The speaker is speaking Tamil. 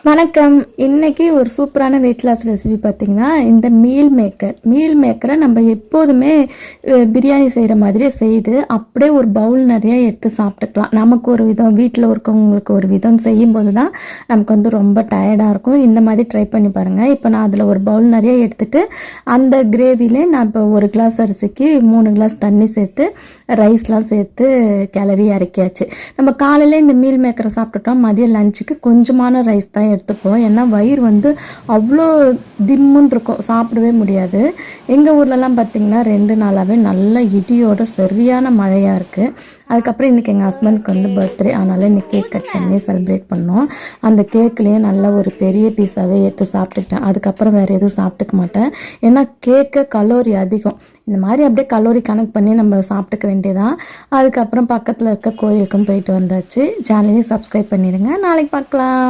வணக்கம். இன்னைக்கு ஒரு சூப்பரான வெயிட் லாஸ் ரெசிபி பார்த்தீங்கன்னா, இந்த மீல் மேக்கரை நம்ம எப்போதுமே பிரியாணி செய்கிற மாதிரியே செய்து அப்படியே ஒரு பவுல் நிறைய எடுத்து சாப்பிட்டுக்கலாம். நமக்கு ஒரு விதம், வீட்டில் இருக்கவங்களுக்கு ஒரு விதம் செய்யும்போது தான் நமக்கு வந்து ரொம்ப டயர்டாக இருக்கும். இந்த மாதிரி ட்ரை பண்ணி பாருங்கள். இப்போ நான் அதில் ஒரு பவுல் நிறைய எடுத்துகிட்டு அந்த கிரேவிலே நான் இப்போ 1 கிளாஸ் அரிசிக்கு 3 கிளாஸ் தண்ணி சேர்த்து ரைஸ்லாம் சேர்த்து கிளறி இறக்கியாச்சு. நம்ம காலையில் இந்த மீல் மேக்கரை சாப்பிட்டுட்டோம். மதியம் லஞ்சுக்கு கொஞ்சமான ரைஸ் தான் எடுத்துப்போம். ஏன்னா வயிறு வந்து அவ்வளோ திம்முன்னு இருக்கும், சாப்பிடவே முடியாது. எங்கள் ஊர்லலாம் பார்த்திங்கன்னா 2 நாளாகவே நல்ல இடியோட சரியான மழையாக இருக்குது. அதுக்கப்புறம் இன்றைக்கி எங்கள் ஹஸ்பண்டுக்கு வந்து பர்த்டே, அதனால் இன்றைக்கி கேக் கட் பண்ணி செலிப்ரேட் பண்ணோம். அந்த கேக்லேயே நல்ல ஒரு பெரிய பீஸாகவே எடுத்து சாப்பிட்டுக்கிட்டேன். அதுக்கப்புறம் வேறு எதுவும் சாப்பிட்டுக்க மாட்டேன். ஏன்னா கேக்கு கலோரி அதிகம். இந்த மாதிரி அப்படியே கலோரி கணக்கு பண்ணி நம்ம சாப்பிட்டுக்க வேண்டியதான். அதுக்கப்புறம் பக்கத்தில் இருக்க கோயிலுக்கும் போயிட்டு வந்தாச்சு. சேனலையும் சப்ஸ்கிரைப் பண்ணிடுங்க. நாளைக்கு பார்க்கலாம்.